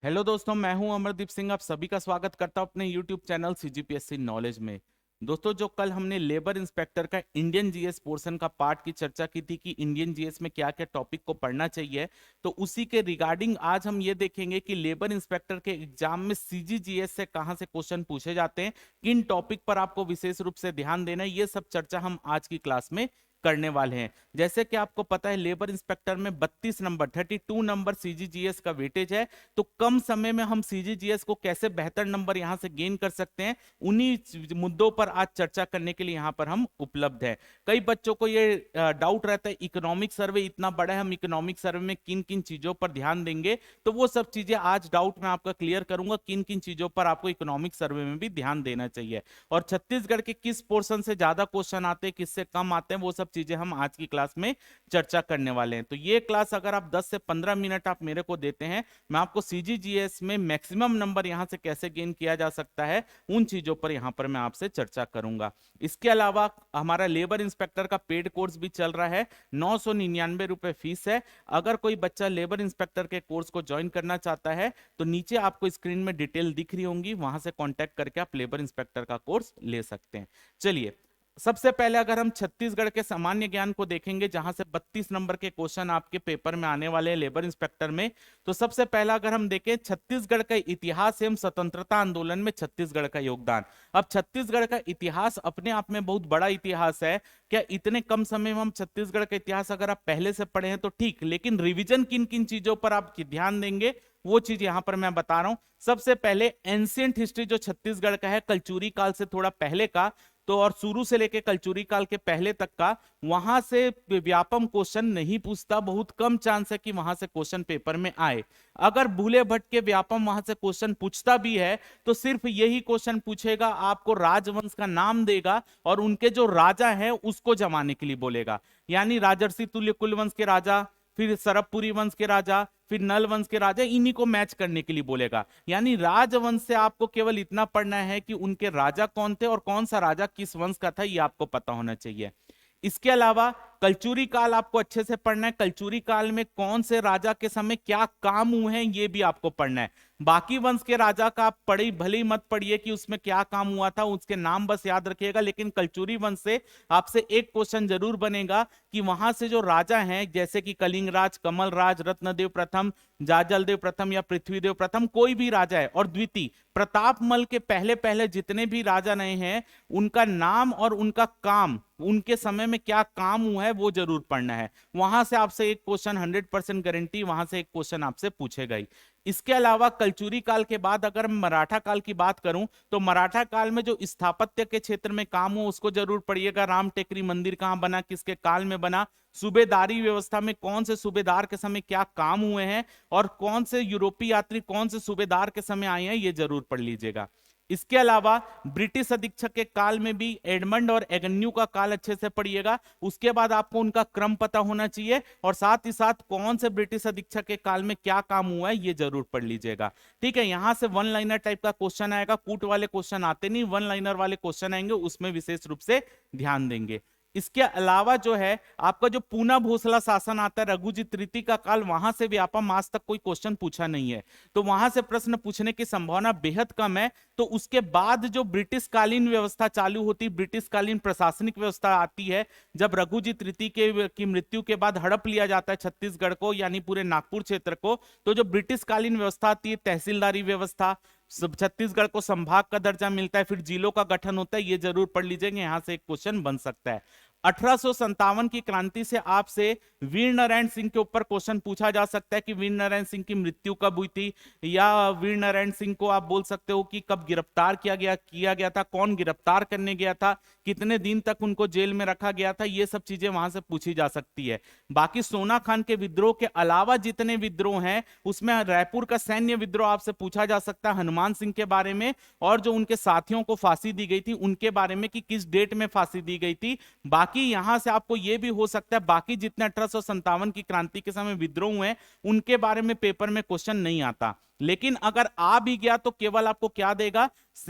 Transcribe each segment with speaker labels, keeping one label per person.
Speaker 1: Hello दोस्तों, मैं हूं अमरदीप सिंह। आप सभी का स्वागत करता हूं अपने यूट्यूब चैनल सीजीपीएससी नॉलेज में। दोस्तों, जो कल हमने लेबर इंस्पेक्टर का इंडियन जीएस पोर्शन का पार्ट की चर्चा की थी कि इंडियन जीएस में क्या क्या टॉपिक को पढ़ना चाहिए, तो उसी के रिगार्डिंग आज हम ये देखेंगे कि लेबर इंस्पेक्टर के एग्जाम में सीजीजीएस से कहां से क्वेश्चन पूछे जाते हैं, किन टॉपिक पर आपको विशेष रूप से ध्यान देना है, ये सब चर्चा हम आज की क्लास में करने वाले हैं। जैसे कि आपको पता है, लेबर इंस्पेक्टर में 32 नंबर 32 नंबर सीजीजीएस का वेटेज है। तो कम समय में हम सीजीजीएस को कैसे बेहतर नंबर यहां से गेन कर सकते हैं, उन्हीं मुद्दों पर आज चर्चा करने के लिए यहां पर हम उपलब्ध हैं। कई बच्चों को ये डाउट रहता है, इकोनॉमिक सर्वे इतना बड़ा है, हम इकोनॉमिक सर्वे में किन किन चीजों पर ध्यान देंगे। तो वो सब चीजें आज डाउट में आपका क्लियर करूंगा, किन किन चीजों पर आपको इकोनॉमिक सर्वे में भी ध्यान देना चाहिए, और छत्तीसगढ़ के किस पोर्शन से ज्यादा क्वेश्चन आते हैं, किससे कम आते हैं, वो सब चीजें हम आज की क्लास में चर्चा करने वाले हैं। तो ये क्लास अगर आप 10 से 15 मिनट आप मेरे को देते हैं, मैं आपको सीजीजीएस में मैक्सिमम नंबर यहां से कैसे गेन किया जा सकता है, उन चीजों पर यहां पर मैं आपसे चर्चा करूंगा। इसके अलावा हमारा लेबर इंस्पेक्टर का पेड कोर्स भी चल रहा है। 999 रुपए फीस है। अगर कोई बच्चा लेबर इंस्पेक्टर के कोर्स को ज्वाइन करना चाहता है, तो नीचे आपको स्क्रीन में डिटेल दिख रही होंगी, वहां से कॉन्टैक्ट करके आप लेबर इंस्पेक्टर का कोर्स ले सकते हैं। चलिए, सबसे पहले अगर हम छत्तीसगढ़ के सामान्य ज्ञान को देखेंगे, जहां से 32 नंबर के क्वेश्चन आपके पेपर में आने वाले हैं लेबर इंस्पेक्टर में, तो सबसे पहला अगर हम देखें छत्तीसगढ़ का इतिहास एवं स्वतंत्रता आंदोलन में छत्तीसगढ़ का योगदान। अब छत्तीसगढ़ का इतिहास अपने आप में बहुत बड़ा इतिहास है। क्या इतने कम समय में हम छत्तीसगढ़ का इतिहास अगर आप पहले से पढ़े हैं तो ठीक, लेकिन रिविजन किन किन चीजों पर आप ध्यान देंगे, वो चीज यहां पर मैं बता रहा हूं। सबसे पहले एंशियंट हिस्ट्री जो छत्तीसगढ़ का है, कलचुरी काल से थोड़ा पहले का, तो और शुरू से लेके कलचुरी काल के पहले तक का, वहां से व्यापम क्वेश्चन नहीं पूछता। बहुत कम चांस है कि वहां से क्वेश्चन पेपर में आए। अगर भूले भट्ट के व्यापम वहां से क्वेश्चन पूछता भी है, तो सिर्फ यही क्वेश्चन पूछेगा, आपको राजवंश का नाम देगा और उनके जो राजा हैं उसको जमाने के लिए बोलेगा। यानी राजर्षि तुल्य कुलवंश के राजा, फिर सरबपुरी वंश के राजा, फिर नल वंश के राजा, इन्हीं को मैच करने के लिए बोलेगा। यानी राजवंश से आपको केवल इतना पढ़ना है कि उनके राजा कौन थे और कौन सा राजा किस वंश का था, ये आपको पता होना चाहिए। इसके अलावा कलचुरी काल आपको अच्छे से पढ़ना है। कलचुरी काल में कौन से राजा के समय क्या काम हुए हैं, ये भी आपको पढ़ना है। बाकी वंश के राजा का आप पढ़ी भले ही मत पढ़िए कि उसमें क्या काम हुआ था, उसके नाम बस याद रखिएगा। लेकिन कलचुरी वंश से आपसे एक क्वेश्चन जरूर बनेगा कि वहां से जो राजा हैं, जैसे कि कलिंगराज, कमलराज, रत्नदेव प्रथम, जाजलदेव प्रथम या पृथ्वीदेव प्रथम, कोई भी राजा है, और द्वितीय प्रतापमल के पहले पहले जितने भी राजा रहे हैं, उनका नाम और उनका काम, उनके समय में क्या काम हुआ है, वो जरूर पढ़ना है। वहां से आपसे एक क्वेश्चन 100% गारंटी, वहां से एक क्वेश्चन आपसे पूछेगा ही। इसके अलावा कलचुरी काल के बाद अगर मैं मराठा काल की बात करूं, तो मराठा काल में जो स्थापत्य के क्षेत्र में काम हो उसको जरूर पढ़िएगा। राम टेकरी मंदिर कहां बना, किसके काल में बना, सूबेदारी व्यवस्था में कौन से सूबेदार के समय क्या काम हुए हैं, और कौन से यूरोपीय यात्री कौन से सूबेदार के समय आए हैं, ये जरूर पढ़ लीजिएगा। इसके अलावा ब्रिटिश अधीक्षक के काल में भी एडमंड और एगन्यू का काल अच्छे से पढ़िएगा। उसके बाद आपको उनका क्रम पता होना चाहिए, और साथ ही साथ कौन से ब्रिटिश अधीक्षक के काल में क्या काम हुआ है, ये जरूर पढ़ लीजिएगा। ठीक है, यहां से वन लाइनर टाइप का क्वेश्चन आएगा। कूट वाले क्वेश्चन आते नहीं, वन लाइनर वाले क्वेश्चन आएंगे, उसमें विशेष रूप से ध्यान देंगे। इसके अलावा जो है आपका जो पूना भोसला शासन आता है, रघुजी तृतीय का काल, वहां से व्यापम आज तक कोई क्वेश्चन पूछा नहीं है, तो वहां से प्रश्न पूछने की संभावना बेहद कम है। तो उसके बाद जो ब्रिटिश कालीन व्यवस्था चालू होती, ब्रिटिश कालीन प्रशासनिक व्यवस्था आती है, जब रघुजी तृतीय की मृत्यु के बाद हड़प लिया जाता है छत्तीसगढ़ को, यानी पूरे नागपुर क्षेत्र को, तो जो ब्रिटिश कालीन व्यवस्था आती है, तहसीलदारी व्यवस्था, छत्तीसगढ़ को संभाग का दर्जा मिलता है, फिर जिलों का गठन होता है, ये जरूर पढ़ लीजिएगा, यहां से एक क्वेश्चन बन सकता है। 1857 की क्रांति से आपसे वीर नारायण सिंह के ऊपर क्वेश्चन पूछा जा सकता है कि वीर नारायण सिंह की मृत्यु कब हुई थी, या वीर नारायण सिंह को आप बोल सकते हो कि कब गिरफ्तार किया गया था, कौन गिरफ्तार करने गया था, कितने दिन तक उनको जेल में रखा गया था, ये सब चीजें वहां से पूछी जा सकती है। बाकी सोना खान के विद्रोह के अलावा जितने विद्रोह हैं, उसमें रायपुर का सैन्य विद्रोह आपसे पूछा जा सकता है, हनुमान सिंह के बारे में, और जो उनके साथियों को फांसी दी गई थी उनके बारे में कि किस डेट में फांसी दी गई थी। बाकी यहां से आपको यह भी हो सकता है, बाकी जितने 1857 की क्रांति के समय विद्रोह हुए उनके बारे में पेपर में क्वेश्चन नहीं आता। लेकिन अगर आ भी गया तो केवल आपको क्या देगा,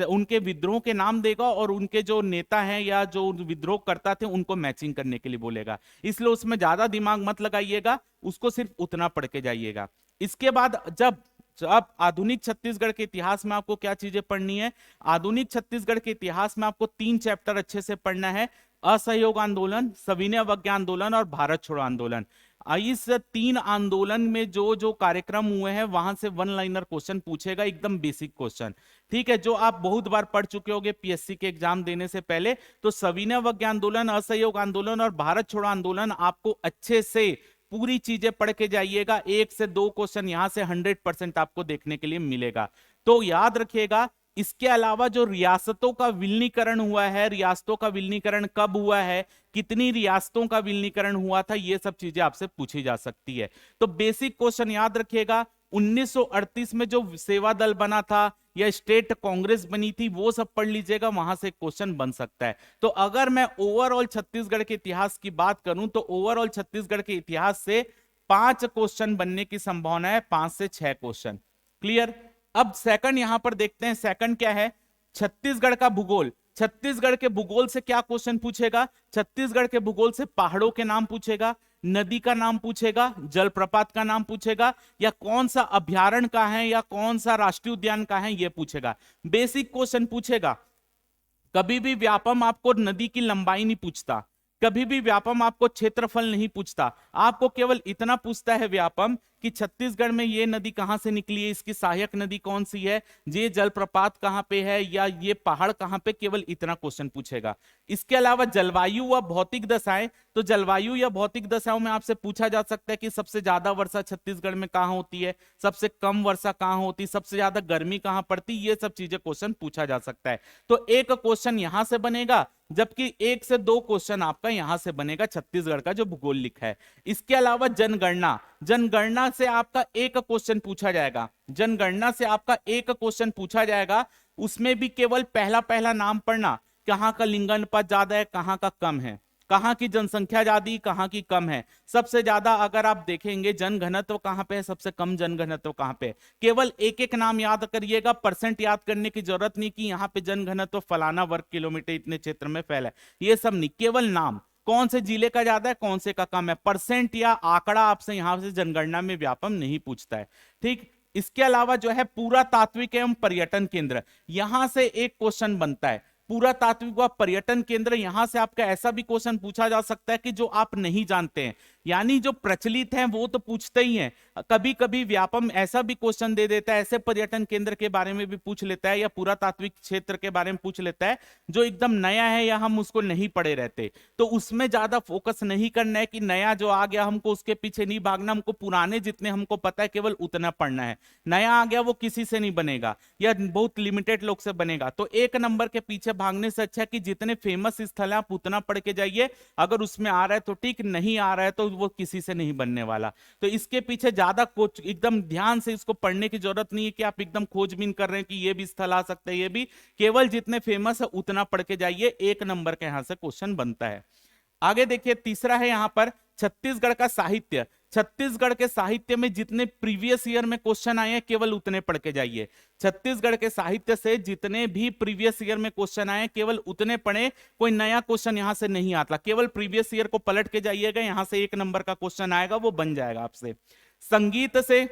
Speaker 1: उनके विद्रोह के नाम देगा, और उनके जो नेता हैं या जो विद्रोह करता थे उनको मैचिंग करने के लिए बोलेगा। इसलिए उसमें ज्यादा दिमाग मत लगाइएगा, उसको सिर्फ उतना पढ़ के जाइएगा। इसके बाद जब अब आधुनिक छत्तीसगढ़ के इतिहास में आपको क्या चीजें पढ़नी है? आधुनिक छत्तीसगढ़ के इतिहास में आपको 3 चैप्टर अच्छे से पढ़ना है। असहयोग आंदोलन, सविनय अवज्ञा आंदोलन और भारत छोड़ो आंदोलन। इस 3 आंदोलन में जो जो कार्यक्रम हुए हैं वहां से वन लाइनर क्वेश्चन पूछेगा, एकदम बेसिक क्वेश्चन। ठीक है, जो आप बहुत बार पढ़ चुके होंगे पीएससी के एग्जाम देने से पहले। तो सविनय अवज्ञा आंदोलन, असहयोग आंदोलन और भारत छोड़ो आंदोलन आपको अच्छे से पूरी चीजें पढ़ के जाइएगा। 1 से 2 क्वेश्चन यहां से 100% आपको देखने के लिए मिलेगा। तो याद रखिएगा, इसके अलावा जो रियासतों का विलीनीकरण हुआ है, रियासतों का विलीनीकरण कब हुआ है, कितनी रियासतों का विलीनीकरण हुआ था, ये सब चीजें आपसे पूछी जा सकती है। तो बेसिक क्वेश्चन याद रखिएगा, 1938 में जो सेवा दल बना था या स्टेट कांग्रेस बनी थी, वो सब पढ़ लीजिएगा, वहां से क्वेश्चन बन सकता है। तो अगर मैं ओवरऑल छत्तीसगढ़ के इतिहास की बात करूं तो ओवरऑल छत्तीसगढ़ के इतिहास से 5 क्वेश्चन बनने की संभावना है, 5 से 6 क्वेश्चन। क्लियर? अब सेकंड यहां पर देखते हैं, सेकंड क्या है? छत्तीसगढ़ का भूगोल। छत्तीसगढ़ के भूगोल से क्या क्वेश्चन पूछेगा? छत्तीसगढ़ के भूगोल से पहाड़ों के नाम पूछेगा, नदी का नाम पूछेगा, जलप्रपात का नाम पूछेगा, या कौन सा अभ्यारण्य का है या कौन सा राष्ट्रीय उद्यान का है, यह पूछेगा। बेसिक क्वेश्चन पूछेगा। कभी भी व्यापम आपको नदी की लंबाई नहीं पूछता, कभी भी व्यापम आपको क्षेत्रफल नहीं पूछता, आपको केवल इतना पूछता है व्यापम कि छत्तीसगढ़ में ये नदी कहां से निकली है, इसकी सहायक नदी कौन सी है, ये जलप्रपात कहां पे है, या ये पहाड़ कहां पे, केवल इतना क्वेश्चन पूछेगा। इसके अलावा जलवायु व भौतिक दशाएं, तो जलवायु या भौतिक दशाओं में आपसे पूछा जा सकता है कि सबसे ज्यादा वर्षा छत्तीसगढ़ में कहां होती है, सबसे कम वर्षा कहां होती है, सबसे ज्यादा गर्मी कहां पड़ती, ये सब चीजें क्वेश्चन पूछा जा सकता है। तो एक क्वेश्चन यहां से बनेगा, जबकि 1 से 2 क्वेश्चन आपका यहां से बनेगा छत्तीसगढ़ का जो भूगोल लिखा है। इसके अलावा जनगणना, जनगणना से आपका एक क्वेश्चन पूछा जाएगा, जनगणना से आपका एक क्वेश्चन पूछा जाएगा। उसमें भी केवल पहला पहला नाम पढ़ना, कहां का लिंगानुपात ज्यादा है, कहां का कम है, कहां की जनसंख्या ज्यादा, कहां की कम है, सबसे ज्यादा अगर आप देखेंगे जनघनत्व कहां पे है, सबसे कम जनघनत्व कहां पे है। केवल एक एक नाम याद करिएगा, परसेंट याद करने की जरूरत नहीं कि यहाँ पे जनघनत्व फलाना वर्ग किलोमीटर इतने क्षेत्र में फैला है, ये सब नहीं, केवल नाम, कौन से जिले का ज्यादा है, कौन से का कम है। परसेंट या आंकड़ा आपसे यहां से जनगणना में व्यापम नहीं पूछता है। ठीक, इसके अलावा जो है पुरातात्विक एवं पर्यटन केंद्र, यहां से एक क्वेश्चन बनता है। पुरातात्विक व पर्यटन केंद्र, यहां से आपका ऐसा भी क्वेश्चन पूछा जा सकता है कि जो आप नहीं जानते हैं, यानी जो प्रचलित हैं वो तो पूछते ही हैं, कभी कभी व्यापम ऐसा भी क्वेश्चन दे देता है, ऐसे पर्यटन केंद्र के बारे में भी पूछ लेता है या पुरातात्विक क्षेत्र के बारे में पूछ लेता है जो एकदम नया है या हम उसको नहीं पढ़े रहते। तो उसमें ज्यादा फोकस नहीं करना है कि नया जो आ गया हमको उसके पीछे नहीं भागना, हमको पुराने जितने हमको पता है केवल उतना पढ़ना है। नया आ गया वो किसी से नहीं बनेगा या बहुत लिमिटेड लोग से बनेगा। तो एक नंबर के पीछे भागने से अच्छा है कि जितने फेमस स्थल है आप उतना पढ़ के जाइए, अगर उसमें आ रहा है तो ठीक, नहीं आ रहा है तो वो किसी से नहीं बनने वाला। तो इसके पीछे ज्यादा कुछ एकदम ध्यान से इसको पढ़ने की जरूरत नहीं है कि आप एकदम खोजबीन कर रहे हैं कि ये भी स्थल आ सकता है, ये भी, केवल जितने फेमस है उतना पढ़ के जाइए, एक नंबर का यहां से क्वेश्चन बनता है। आगे देखिए, तीसरा है यहां पर छत्तीसगढ़ का साहित्य। छत्तीसगढ़ के साहित्य में जितने प्रीवियस ईयर में क्वेश्चन आए हैं केवल उतने पढ़ के जाइए। छत्तीसगढ़ के साहित्य से जितने भी प्रीवियस ईयर में क्वेश्चन आए केवल उतने पढ़े, कोई नया क्वेश्चन यहां से नहीं आता, केवल प्रीवियस ईयर को पलट के जाइएगा, यहां से एक नंबर का क्वेश्चन आएगा, वो बन जाएगा आपसे। संगीत से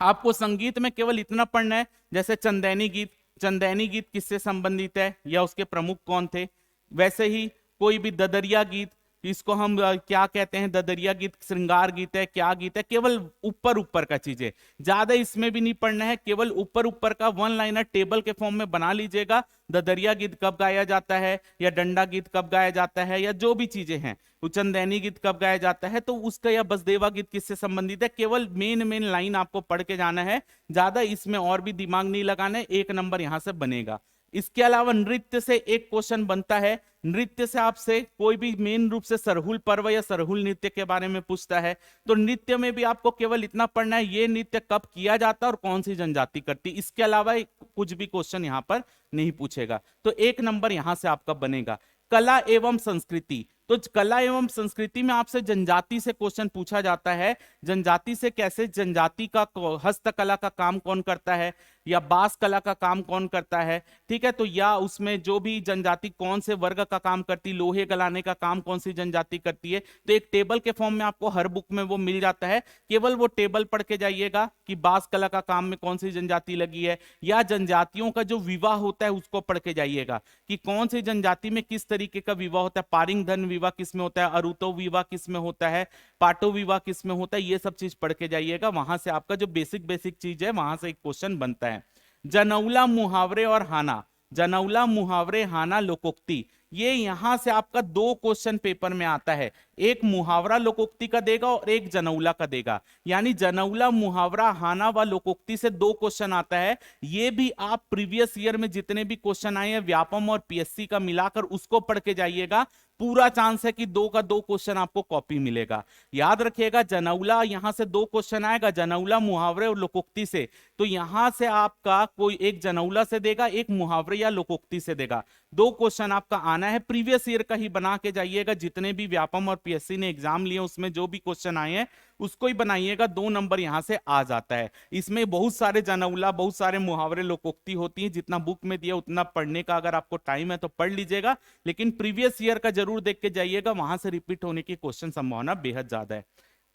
Speaker 1: आपको संगीत में केवल इतना पढ़ना है, जैसे चंदैनी गीत, चंदैनी गीत किससे संबंधित है या उसके प्रमुख कौन थे। वैसे ही कोई भी ददरिया गीत, इसको हम क्या कहते हैं, ददरिया गीत श्रृंगार गीत है, क्या गीत है, केवल ऊपर ऊपर का चीजें, ज्यादा इसमें भी नहीं पढ़ना है, केवल ऊपर ऊपर का वन लाइनर टेबल के फॉर्म में बना लीजिएगा। ददरिया गीत कब गाया जाता है, या डंडा गीत कब गाया जाता है, या जो भी चीजें हैं, चंदैनी गीत कब गाया जाता है, तो उसका, या बसदेवा गीत किससे संबंधित है, केवल मेन मेन लाइन आपको पढ़ के जाना है, ज्यादा इसमें और भी दिमाग नहीं लगाना है, एक नंबर यहां से बनेगा। इसके अलावा नृत्य से एक क्वेश्चन बनता है। नृत्य से आपसे कोई भी मेन रूप से सरहुल पर्व या सरहुल नृत्य के बारे में पूछता है, तो नृत्य में भी आपको केवल इतना पढ़ना है, ये नृत्य कब किया जाता है और कौन सी जनजाति करती, इसके अलावा कुछ भी क्वेश्चन यहां पर नहीं पूछेगा। तो एक नंबर यहां से आपका बनेगा। कला एवं संस्कृति, तो कला एवं संस्कृति में आपसे जनजाति से क्वेश्चन पूछा जाता है। जनजाति से कैसे, जनजाति का हस्तकला का काम कौन करता है, या बास कला का काम कौन करता है, ठीक है। तो या उसमें जो भी जनजाति कौन से वर्ग का काम करती, लोहे गलाने का काम कौन सी जनजाति करती है, तो एक टेबल के फॉर्म में आपको हर बुक में वो मिल जाता है। केवल वो टेबल पढ़ के जाइएगा कि बास कला का काम में कौन सी जनजाति लगी है, या जनजातियों का जो विवाह होता है उसको पढ़ के जाइएगा कि कौन सी जनजाति में किस तरीके का विवाह होता है, पारिंग धन विवाह किस में होता है, अरुतो विवाह किस में होता है, पाटो विवाह किस में होता है, ये सब चीज पढ़ के जाइएगा। वहां से आपका जो बेसिक बेसिक चीज है वहां से एक क्वेश्चन बनता है। जनौला, मुहावरे और हाना, जनौला, मुहावरे, हाना, लोकोक्ति, ये यहां से आपका दो क्वेश्चन पेपर में आता है, एक मुहावरा लोकोक्ति का देगा और एक जनौला का देगा। यानी जनौला, मुहावरा, हाना व लोकोक्ति से दो क्वेश्चन आता है। ये भी आप प्रीवियस ईयर में जितने भी क्वेश्चन आए हैं व्यापम और पीएससी का मिलाकर उसको पढ़ के जाइएगा। पूरा चांस है कि दो का दो क्वेश्चन आपको कॉपी मिलेगा। याद रखिएगा जनौला, यहां से दो क्वेश्चन आएगा, जनौला, मुहावरे और लोकोक्ति से। तो यहां से आपका कोई एक जनौला से देगा, एक मुहावरे या लोकोक्ति से देगा। दो क्वेश्चन आपका आना है, प्रीवियस ईयर का ही बना के जाइएगा। जितने भी व्यापम और पीएससी ने एग्जाम लिए उसमें जो भी क्वेश्चन आए हैं उसको ही बनाइएगा, 2 नंबर यहां से आ जाता है। इसमें बहुत सारे जनौला, बहुत सारे मुहावरे, लोकोक्ति होती हैं। जितना बुक में दिया उतना पढ़ने का अगर आपको टाइम है तो पढ़ लीजिएगा, लेकिन प्रीवियस ईयर का जरूर देख के जाइएगा, वहां से रिपीट होने की क्वेश्चन संभावना बेहद ज्यादा है।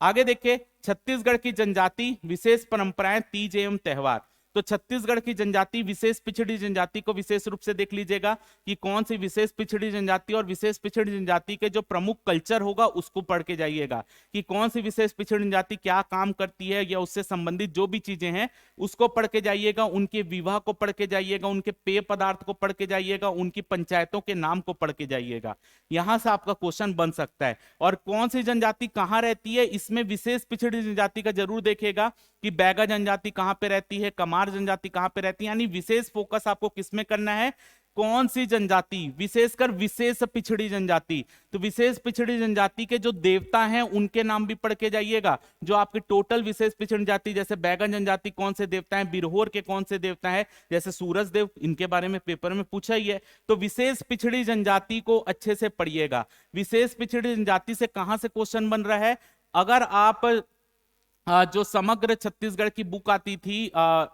Speaker 1: आगे देखिए, छत्तीसगढ़ की जनजाति, विशेष परंपराएं, तीज एवं त्योहार। तो छत्तीसगढ़ की जनजाति, विशेष पिछड़ी जनजाति को विशेष रूप से देख लीजिएगा कि कौन सी विशेष पिछड़ी जनजाति, और विशेष पिछड़ी जनजाति के जो प्रमुख कल्चर होगा उसको पढ़ के जाइएगा कि कौन सी विशेष पिछड़ी जनजाति क्या काम करती है, या उससे संबंधित जो भी चीजें हैं उसको पढ़ के जाइएगा। उनके विवाह को पढ़ के जाइएगा, उनके पेय पदार्थ को पढ़ के जाइएगा, उनकी पंचायतों के नाम को पढ़ के जाइएगा। यहां से आपका क्वेश्चन बन सकता है। और कौन सी जनजाति कहां रहती है, इसमें विशेष पिछड़ी जनजाति का जरूर देखेगा कि बैगा जनजाति कहां पे रहती है, कमार जनजाति कहां पे रहती है। यानी विशेष फोकस आपको किसमें करना है, कौन सी जनजाति, विशेषकर विशेष पिछड़ी जनजाति। तो विशेष पिछड़ी जनजाति के जो देवता हैं उनके नाम भी पढ़ के जाइएगा। जो आपके टोटल विशेष पिछड़ी जनजाति, जैसे बैगन जनजाति कौन से देवता हैं, बिरहोर के कौन से देवता हैं, जैसे सूरज देव, इनके बारे में पेपर में पूछा ही है। तो विशेष पिछड़ी जनजाति को अच्छे से पढ़िएगा। विशेष पिछड़ी जनजाति से कहां से क्वेश्चन बन रहा है, अगर आप जो समग्र छत्तीसगढ़ की बुक आती थी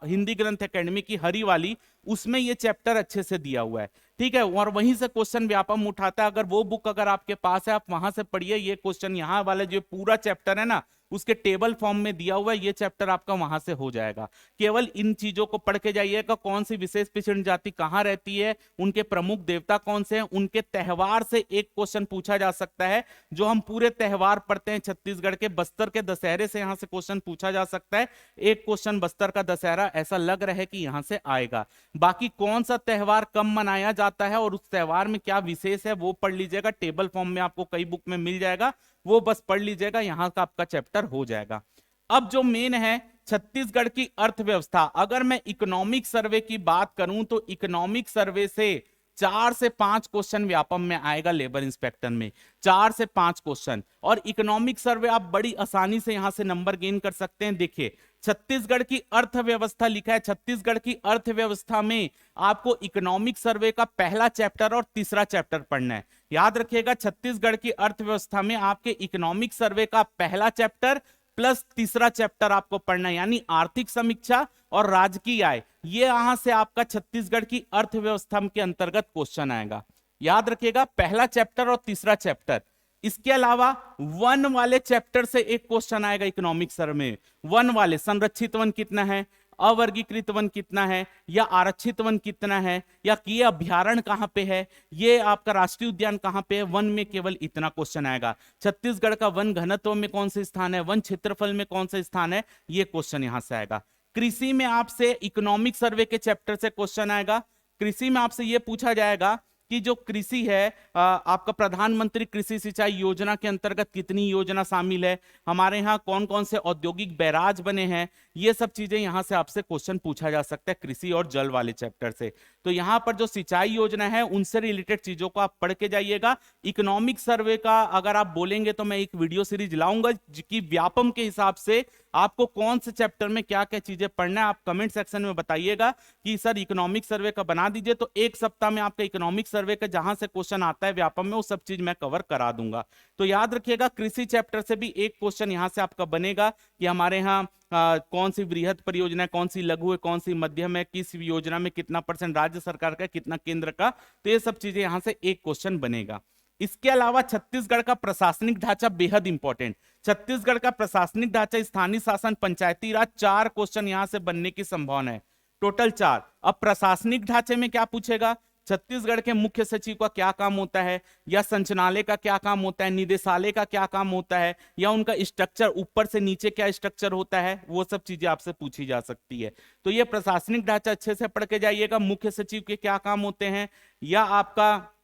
Speaker 1: हिंदी ग्रंथ एकेडमी की हरी वाली, उसमें ये चैप्टर अच्छे से दिया हुआ है, ठीक है। और वहीं से क्वेश्चन व्यापम उठाता है। अगर वो बुक अगर आपके पास है आप वहां से पढ़िए। ये क्वेश्चन यहाँ वाला जो पूरा चैप्टर है ना उसके टेबल फॉर्म में दिया हुआ है, ये चैप्टर आपका वहां से हो जाएगा। केवल इन चीजों को पढ़ के जाइएगा, कौन सी विशेष पिछड़ी जाति कहां रहती है, उनके प्रमुख देवता कौन से हैं, उनके त्योहार से एक क्वेश्चन पूछा जा सकता है। जो हम पूरे त्योहार पढ़ते हैं छत्तीसगढ़ के, बस्तर के दशहरे से यहां से क्वेश्चन पूछा जा सकता है। एक क्वेश्चन बस्तर का दशहरा ऐसा लग रहा है कि यहां से आएगा। बाकी कौन सा त्योहार कब मनाया जाता है और उस त्योहार में क्या विशेष है वो पढ़ लीजिएगा। टेबल फॉर्म में आपको कई बुक में मिल जाएगा, वो बस पढ़ लीजिएगा, यहां का आपका चैप्टर हो जाएगा। अब जो मेन है छत्तीसगढ़ की अर्थव्यवस्था। अगर मैं इकोनॉमिक सर्वे की बात करूं तो इकोनॉमिक सर्वे से 4 से 5 क्वेश्चन व्यापम में आएगा, लेबर इंस्पेक्टर में 4 से 5 क्वेश्चन। और इकोनॉमिक सर्वे आप बड़ी आसानी से यहां से नंबर गेन कर सकते हैं। देखिए छत्तीसगढ़ की अर्थव्यवस्था लिखा है, छत्तीसगढ़ की अर्थव्यवस्था में आपको इकोनॉमिक सर्वे का पहला चैप्टर और तीसरा चैप्टर पढ़ना है। याद रखिएगा छत्तीसगढ़ की अर्थव्यवस्था में आपके इकोनॉमिक सर्वे का पहला चैप्टर प्लस तीसरा चैप्टर आपको पढ़ना है, यानी आर्थिक समीक्षा और राजकीय आय। ये यहां से आपका छत्तीसगढ़ की अर्थव्यवस्था के अंतर्गत क्वेश्चन आएगा। याद रखिएगा पहला चैप्टर और तीसरा चैप्टर। इसके अलावा वन वाले चैप्टर से एक क्वेश्चन आएगा इकोनॉमिक सर्वे में। वन वाले संरक्षित वन कितना है, अवर्गीकृत वन कितना है, या आरक्षित वन कितना है, या ये अभ्यारण्य कहां पे है, ये आपका राष्ट्रीय उद्यान कहां पे है। वन में केवल इतना क्वेश्चन आएगा। छत्तीसगढ़ का वन घनत्व में कौन से स्थान है, वन क्षेत्रफल में कौन सा स्थान है, ये क्वेश्चन यहां से आएगा। कृषि में आपसे इकोनॉमिक सर्वे के चैप्टर से क्वेश्चन आएगा। कृषि में आपसे यह पूछा जाएगा कि जो कृषि है आपका प्रधानमंत्री कृषि सिंचाई योजना के अंतर्गत कितनी योजना शामिल है, हमारे यहाँ कौन कौन से औद्योगिक बैराज बने हैं, ये सब चीजें यहाँ से आपसे क्वेश्चन पूछा जा सकता है कृषि और जल वाले चैप्टर से। तो यहाँ पर जो सिंचाई योजना है उनसे रिलेटेड चीजों को आप पढ़ के जाइएगा। इकोनॉमिक सर्वे का अगर आप बोलेंगे तो मैं एक वीडियो सीरीज लाऊंगा कि व्यापम के हिसाब से आपको कौन से चैप्टर में क्या क्या चीजें पढ़ना है। आप कमेंट सेक्शन में बताइएगा कि सर इकोनॉमिक सर्वे का बना दीजिए, तो एक सप्ताह में आपका इकोनॉमिक सर्वे सर्वे का जहां से क्वेश्चन आता है व्यापम में, वो सब चीज मैं कवर करा दूंगा। तो याद रखिएगा कृषि चैप्टर से भी एक क्वेश्चन यहां से आपका बनेगा कि हमारे यहाँ कौन सी वृहद परियोजना है, कौन सी लघु है, कौन सी मध्यम है, किस योजना में कितना % राज्य सरकार का, कितना केंद्र का। तो ये सब चीजें यहां से एक क्वेश्चन बनेगा। इसके अलावा छत्तीसगढ़ का प्रशासनिक ढांचा बेहद इंपॉर्टेंट। छत्तीसगढ़ का प्रशासनिक ढांचा, स्थानीय शासन, पंचायती राज, 4 क्वेश्चन यहां से बनने की संभावना है, टोटल 4। अब प्रशासनिक ढांचे में क्या पूछेगा, छत्तीसगढ़ के मुख्य सचिव का क्या काम होता है, या संचालनालय का क्या काम होता है, निदेशालय का क्या काम होता है, या उनका स्ट्रक्चर ऊपर से नीचे क्या स्ट्रक्चर होता है, वो सब चीजें आपसे पूछी जा सकती है। तो ये प्रशासनिक ढांचा अच्छे से पढ़ के जाइएगा, मुख्य सचिव के क्या काम होते हैं, या आपका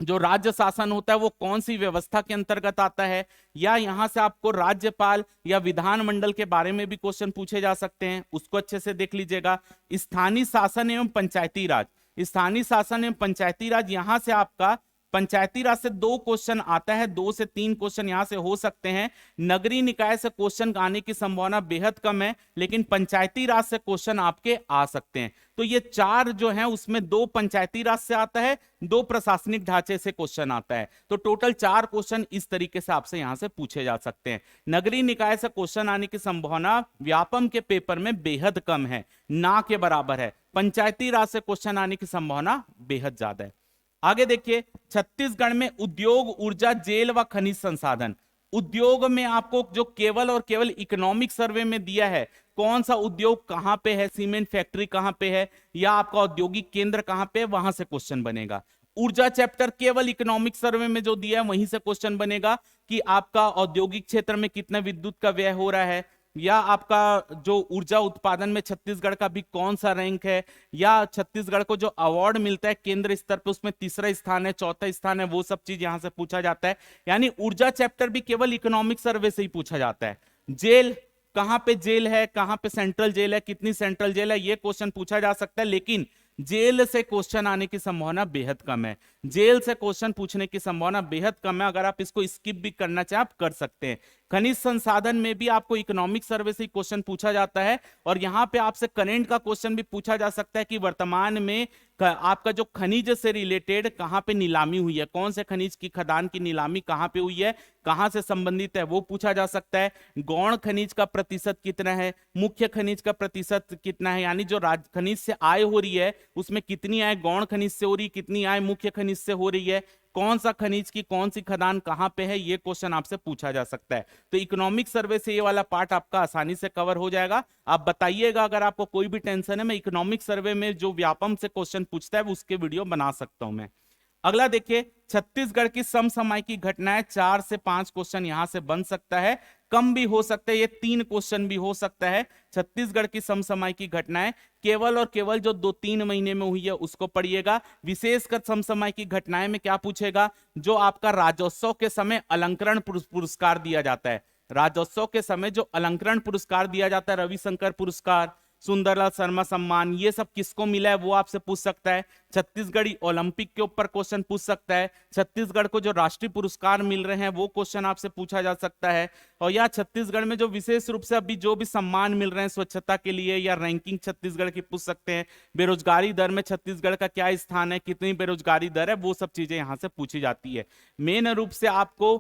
Speaker 1: जो राज्य शासन होता है वो कौन सी व्यवस्था के अंतर्गत आता है, या यहां से आपको राज्यपाल या विधानमंडल के बारे में भी क्वेश्चन पूछे जा सकते हैं, उसको अच्छे से देख लीजिएगा। स्थानीय शासन एवं पंचायती राज, स्थानीय शासन एवं पंचायती राज, यहां से आपका पंचायती राज से 2 क्वेश्चन आता है, 2 से 3 क्वेश्चन यहां से हो सकते हैं। नगरीय निकाय से क्वेश्चन आने की संभावना बेहद कम है, लेकिन पंचायती राज से क्वेश्चन आपके आ सकते हैं। तो ये 4 जो है उसमें 2 पंचायती राज से आता है, 2 प्रशासनिक ढांचे से क्वेश्चन आता है। तो टोटल 4 क्वेश्चन इस तरीके से आपसे यहां से पूछे जा सकते हैं। नगरीय निकाय से क्वेश्चन आने की संभावना व्यापम के पेपर में बेहद कम है, ना के बराबर है। पंचायती राज से क्वेश्चन आने की संभावना बेहद ज्यादा है। आगे देखिए, छत्तीसगढ़ में उद्योग, ऊर्जा, जेल व खनिज संसाधन। उद्योग में आपको जो केवल और केवल इकोनॉमिक सर्वे में दिया है, कौन सा उद्योग कहां पे है, सीमेंट फैक्ट्री कहां पे है, या आपका औद्योगिक केंद्र कहां पे है, वहां से क्वेश्चन बनेगा। ऊर्जा चैप्टर केवल इकोनॉमिक सर्वे में जो दिया है वहीं से क्वेश्चन बनेगा कि आपका औद्योगिक क्षेत्र में कितना विद्युत का व्यय हो रहा है, या आपका जो ऊर्जा उत्पादन में छत्तीसगढ़ का भी कौन सा रैंक है, या छत्तीसगढ़ को जो अवार्ड मिलता है केंद्र स्तर पे उसमें 3रा स्थान है, 4था स्थान है, वो सब चीज यहां से पूछा जाता है। यानी ऊर्जा चैप्टर भी केवल इकोनॉमिक सर्वे से ही पूछा जाता है। जेल, कहां पे जेल है, कहां पे सेंट्रल जेल है, कितनी सेंट्रल जेल है, ये क्वेश्चन पूछा जा सकता है, लेकिन जेल से क्वेश्चन आने की संभावना बेहद कम है। जेल से क्वेश्चन पूछने की संभावना बेहद कम है। अगर आप इसको स्किप भी करना चाहे आप कर सकते हैं। खनिज संसाधन में भी आपको इकोनॉमिक सर्वे से क्वेश्चन पूछा जाता है, और यहां पे आपसे करेंट का क्वेश्चन भी पूछा जा सकता है कि वर्तमान में आपका जो खनिज से रिलेटेड कहां पे नीलामी हुई है, कौन से खनिज की खदान की नीलामी कहां पे हुई है, कहां से संबंधित है, वो पूछा जा सकता है। गौण खनिज का प्रतिशत कितना है, मुख्य खनिज का प्रतिशत कितना है, यानी जो खनिज से आय हो रही है उसमें कितनी आय गौण खनिज से हो रही है, कितनी आय मुख्य खनिज से हो रही है, कौन सा खनिज की कौन सी खदान कहां पे है, ये क्वेश्चन आपसे पूछा जा सकता है। तो इकोनॉमिक सर्वे से ये वाला पार्ट आपका आसानी से कवर हो जाएगा। आप बताइएगा अगर आपको कोई भी टेंशन है, मैं इकोनॉमिक सर्वे में जो व्यापम से क्वेश्चन पूछता है उसके वीडियो बना सकता हूं मैं। अगला देखिए, छत्तीसगढ़ की समसामयिक घटनाएं, 4 से 5 क्वेश्चन यहां से बन सकता है, कम भी हो सकता है, ये 3 क्वेश्चन भी हो सकता है। छत्तीसगढ़ की समसामयिक घटनाएं केवल और केवल जो 2-3 महीने में हुई है उसको पढ़िएगा। विशेषकर समसामयिक घटनाएं में क्या पूछेगा, जो आपका राज्योत्सव के समय अलंकरण पुरस्कार दिया जाता है, राज्योत्सव के समय जो अलंकरण पुरस्कार दिया जाता है, रविशंकर पुरस्कार, सुंदरलाल शर्मा सम्मान, ये सब किसको मिला है वो आपसे पूछ सकता है। छत्तीसगढ़ी ओलंपिक के ऊपर क्वेश्चन पूछ सकता है। छत्तीसगढ़ को जो राष्ट्रीय पुरस्कार मिल रहे हैं वो क्वेश्चन आपसे पूछा जा सकता है। और या छत्तीसगढ़ में जो विशेष रूप से अभी जो भी सम्मान मिल रहे हैं स्वच्छता के लिए, या रैंकिंग छत्तीसगढ़ की पूछ सकते हैं। बेरोजगारी दर में छत्तीसगढ़ का क्या स्थान है, कितनी बेरोजगारी दर है, वो सब चीजें यहां से पूछी जाती है। मेन रूप से आपको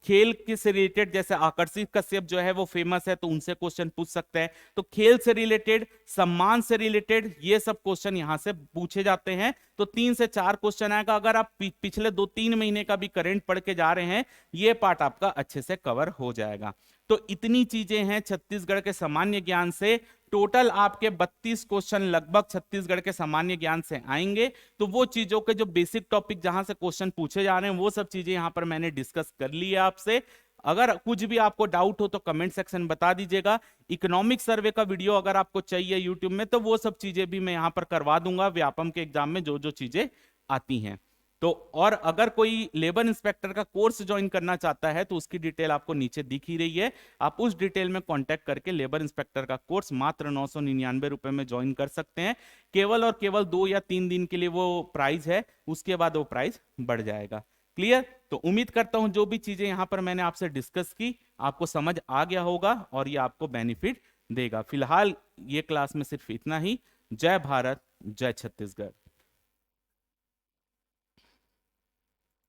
Speaker 1: खेल के से रिलेटेड, जैसे आकर्षित कश्यप जो है वो फेमस है तो उनसे क्वेश्चन पूछ सकते हैं। तो खेल से रिलेटेड, सम्मान से रिलेटेड, ये सब क्वेश्चन यहां से पूछे जाते हैं। तो 3 से 4 क्वेश्चन आएगा। अगर आप पिछले 2-3 महीने का भी करंट पढ़ के जा रहे हैं, ये पार्ट आपका अच्छे से कवर हो जाएगा। तो इतनी चीजें हैं छत्तीसगढ़ के सामान्य ज्ञान से। टोटल आपके 32 क्वेश्चन लगभग छत्तीसगढ़ के सामान्य ज्ञान से आएंगे। तो वो चीजों के जो बेसिक टॉपिक जहां से क्वेश्चन पूछे जा रहे हैं वो सब चीजें यहां पर मैंने डिस्कस कर ली है आपसे। अगर कुछ भी आपको डाउट हो तो कमेंट सेक्शन बता दीजिएगा। इकोनॉमिक सर्वे का वीडियो अगर आपको चाहिए यूट्यूब में तो वो सब चीजें भी मैं यहां पर करवा दूंगा, व्यापम के एग्जाम में जो जो चीजें आती हैं। तो और अगर कोई लेबर इंस्पेक्टर का कोर्स ज्वाइन करना चाहता है तो उसकी डिटेल आपको नीचे दिख ही रही है। आप उस डिटेल में कांटेक्ट करके लेबर इंस्पेक्टर का कोर्स मात्र 999 रुपए में ज्वाइन कर सकते हैं। केवल और केवल 2 या 3 दिन के लिए वो प्राइस है, उसके बाद वो प्राइस बढ़ जाएगा। क्लियर? तो उम्मीद करता हूं जो भी चीजें यहां पर मैंने आपसे डिस्कस की आपको समझ आ गया होगा और ये आपको बेनिफिट देगा। फिलहाल ये क्लास में सिर्फ इतना ही। जय भारत, जय छत्तीसगढ़।